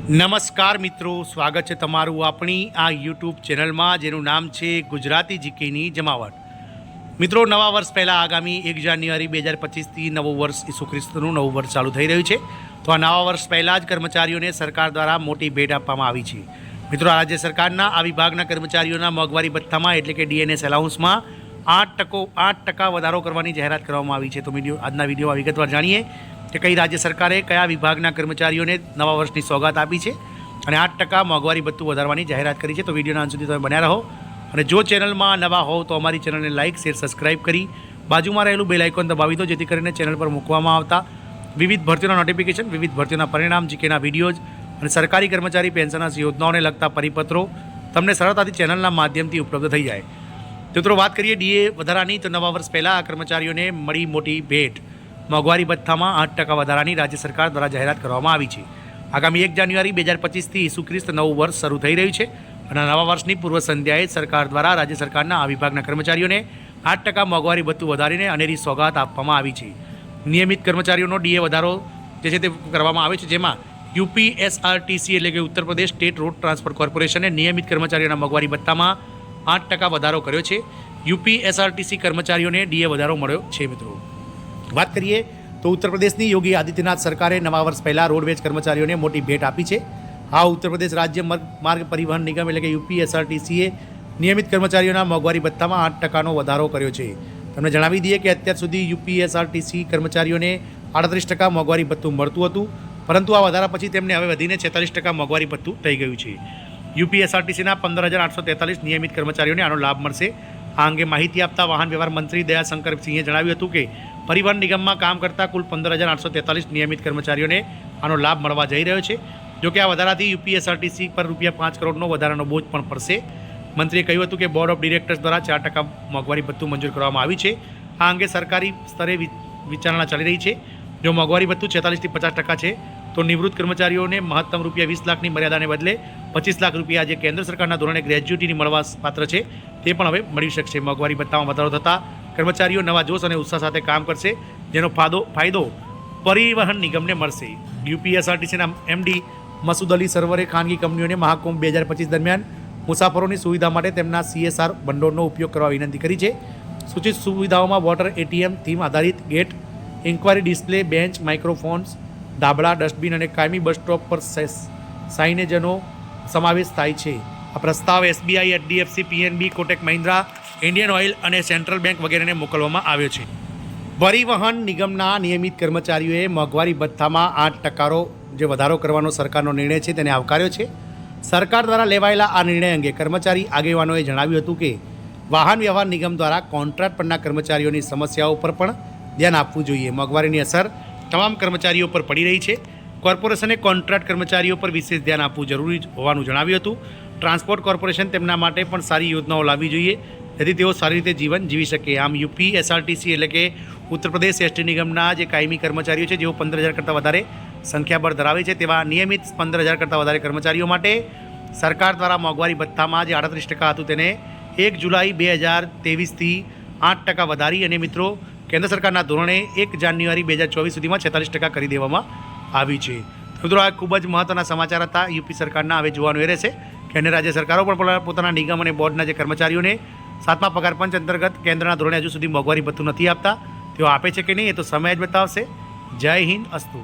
નમસ્કાર મિત્રો, સ્વાગત છે તમારું આપણી આ યુટ્યુબ ચેનલમાં જેનું નામ છે ગુજરાતી જીકેની જમાવટ। મિત્રો, નવા વર્ષ પહેલાં આગામી 1 જાન્યુઆરી 2025થી નવું વર્ષ ઈસુ ખ્રિસ્તનું નવું વર્ષ ચાલુ થઈ રહ્યું છે। તો આ નવા વર્ષ પહેલાં જ કર્મચારીઓને સરકાર દ્વારા મોટી ભેટ આપવામાં આવી છે। મિત્રો, રાજ્ય સરકારના આ વિભાગના કર્મચારીઓના મોંઘવારી ભથ્થામાં એટલે કે ડીએનએસ એલાઉન્સમાં 8% વધારો કરવાની જાહેરાત કરવામાં આવી છે। તો આજના વિડીયોમાં વિગતવાર જાણીએ કે કઈ રાજ્ય સરકારે કયા વિભાગના કર્મચારીઓને નવા વર્ષની સોગાત આપી છે અને 8% મોંઘવારી ભથ્થું વધારવાની જાહેરાત કરી છે। તો વિડીયોના અંત સુધી તમે બન્યા રહો અને જો ચેનલમાં નવા હોવ તો અમારી ચેનલને લાઇક, શેર, સબસ્ક્રાઇબ કરી બાજુમાં રહેલું બેલ આઇકોન દબાવી દો, જેથી કરીને ચેનલ પર મૂકવામાં આવતા વિવિધ ભરતીઓના નોટિફિકેશન, વિવિધ ભરતીઓના પરિણામ, જીકેના વિડીયોઝ અને સરકારી કર્મચારી પેન્શનના યોજનાઓને લગતા પરિપત્રો તમને સરળતાથી ચેનલના માધ્યમથી ઉપલબ્ધ થઈ જાય। તો મિત્રો, વાત કરીએ ડીએ વધારાની, તો નવા વર્ષ પહેલાં કર્મચારીઓને મળી મોટી ભેટ। મોંઘવારી ભથ્થામાં 8% વધારાની રાજ્ય સરકાર દ્વારા જાહેરાત કરવામાં આવી છે। આગામી 1 જાન્યુઆરી 2025થી ઈસુ ખ્રિસ્ત નવું વર્ષ શરૂ થઈ રહ્યું છે અને નવા વર્ષની પૂર્વ સંધ્યાએ સરકાર દ્વારા રાજ્ય સરકારના આ વિભાગના કર્મચારીઓને 8% મોંઘવારી ભથ્થું વધારીને અનેરી સોગાત આપવામાં આવી છે। નિયમિત કર્મચારીઓનો ડીએ વધારો જે છે તે કરવામાં આવે છે, જેમાં યુપીએસઆરટીસી એટલે કે Uttar Pradesh state road transport કોર્પોરેશને નિયમિત કર્મચારીઓના મોંઘવારી ભથ્થામાં 8% વધારો કર્યો છે। યુપીએસઆરટીસી કર્મચારીઓને ડીએ વધારો મળ્યો છે। મિત્રો, વાત કરીએ તો ઉત્તર પ્રદેશની યોગી આદિત્યનાથ સરકારે નવા વર્ષ પહેલાં રોડવેજ કર્મચારીઓને મોટી ભેટ આપી છે। આ ઉત્તર પ્રદેશ રાજ્ય માર્ગ પરિવહન નિગમ એટલે કે યુપીએસઆરટીસીએ નિયમિત કર્મચારીઓના મોંઘવારી ભથ્થામાં 8%નો વધારો કર્યો છે। તમને જણાવી દઈએ કે અત્યાર સુધી યુપીએસઆરટીસી કર્મચારીઓને 38% મોંઘવારી ભથ્થું મળતું હતું, પરંતુ આ વધારા પછી તેમને હવે વધીને 46% મોંઘવારી ભથ્થું થઈ ગયું છે। યુપીએસઆરટીસીના 15,843 નિયમિત કર્મચારીઓને આનો લાભ મળશે। આ અંગે માહિતી આપતા વાહન વ્યવહાર મંત્રી દયાશંકર સિંહે જણાવ્યું હતું કે પરિવહન નિગમમાં કામ કરતા કુલ 15,843 નિયમિત કર્મચારીઓને આનો લાભ મળવા જઈ રહ્યો છે। જોકે આ વધારાથી યુપીએસઆરટીસી પર ₹5 કરોડનો વધારાનો બોજ પણ પડશે। મંત્રીએ કહ્યું હતું કે બોર્ડ ઓફ ડિરેક્ટર્સ દ્વારા 4% મોંઘવારી ભથ્થું મંજૂર કરવામાં આવ્યું છે। આ અંગે સરકારી સ્તરે વિચારણા ચાલી રહી છે। જો મોંઘવારી ભથ્થું 46% થી 50% છે તો નિવૃત્ત કર્મચારીઓને મહત્તમ ₹20 લાખની મર્યાદાને બદલે ₹25 લાખ જે કેન્દ્ર સરકારના ધોરણે ગ્રેજ્યુટીની મળવા પાત્ર છે તે પણ હવે મળી શકશે। મોંઘવારી ભથ્થામાં વધારો થતાં કર્મચારીઓ નવા જોશ અને ઉત્સાહ સાથે કામ કરશે, જેનો ફાયદો પરિવહન નિગમને મળશે। યુપીએસઆરટીસીના એમડી મસૂદ અલી સરવરે ખાનગી કંપનીઓને મહાકુંભ 2025 દરમિયાન મુસાફરોની સુવિધા માટે તેમના CSR ભંડોળનો ઉપયોગ કરવા વિનંતી કરી છે। સૂચિત સુવિધાઓમાં વોટર એટીએમ, થીમ આધારિત gate, inquiry display, bench, microphones, ધાબળા, ડસ્ટબિન અને કાયમી બસ સ્ટોપ પર સાઇનેજનો સમાવેશ થાય છે। આ પ્રસ્તાવ SBI, HDFC, PNB, Kotak Mahindra, Indian oil અને સેન્ટ્રલ બેંક વગેરેને મોકલવામાં આવ્યો છે। પરિવહન નિગમના નિયમિત કર્મચારીઓએ મોંઘવારી ભથ્થામાં 8% જે વધારો કરવાનો સરકારનો નિર્ણય છે તેને આવકાર્યો છે। સરકાર દ્વારા લેવાયેલા આ નિર્ણય અંગે કર્મચારી આગેવાનોએ જણાવ્યું હતું કે વાહન વ્યવહાર નિગમ દ્વારા કોન્ટ્રાક્ટ પરના કર્મચારીઓની સમસ્યાઓ પર પણ ધ્યાન આપવું જોઈએ। મોંઘવારીની અસર તમામ કર્મચારીઓ પર પડી રહી છે। કોર્પોરેશને કોન્ટ્રાક્ટ કર્મચારીઓ પર વિશેષ ધ્યાન આપવું જરૂરી હોવાનું જણાવ્યું હતું। ટ્રાન્સપોર્ટ કોર્પોરેશન તેમના માટે પણ સારી યોજનાઓ લાવવી જોઈએ, જેથી તેઓ સારી રીતે જીવન જીવી શકે। આમ યુપીએસઆરટીસી એટલે કે ઉત્તર પ્રદેશ એસટી નિગમના જે કાયમી કર્મચારીઓ છે, જેઓ 15,000 કરતાં વધારે સંખ્યાબળ ધરાવે છે, તેવા નિયમિત 15,000 કરતાં વધારે કર્મચારીઓ માટે સરકાર દ્વારા મોંઘવારી ભથ્થામાં જે 38% હતું તેને 1 જુલાઈ 2023થી 8% વધારી અને મિત્રો કેન્દ્ર સરકારના ધોરણે 1 જાન્યુઆરી 2024 સુધીમાં 46% કરી દેવામાં આવી છે। મિત્રો, આ ખૂબ જ મહત્ત્વના સમાચાર હતા યુપી સરકારના। હવે જોવાનું એ રહેશે કે અન્ય રાજ્ય સરકારો પણ પોતાના નિગમ અને બોર્ડના જે કર્મચારીઓને 7મા પગાર પંચ અંતર્ગત કેન્દ્રના ધોરણે હજુ સુધી મોંઘવારી ભથ્થું નથી આપતા, તેઓ આપે છે કે નહીં એ તો સમય જ બતાવશે। જય હિન્દ, અસ્તુ।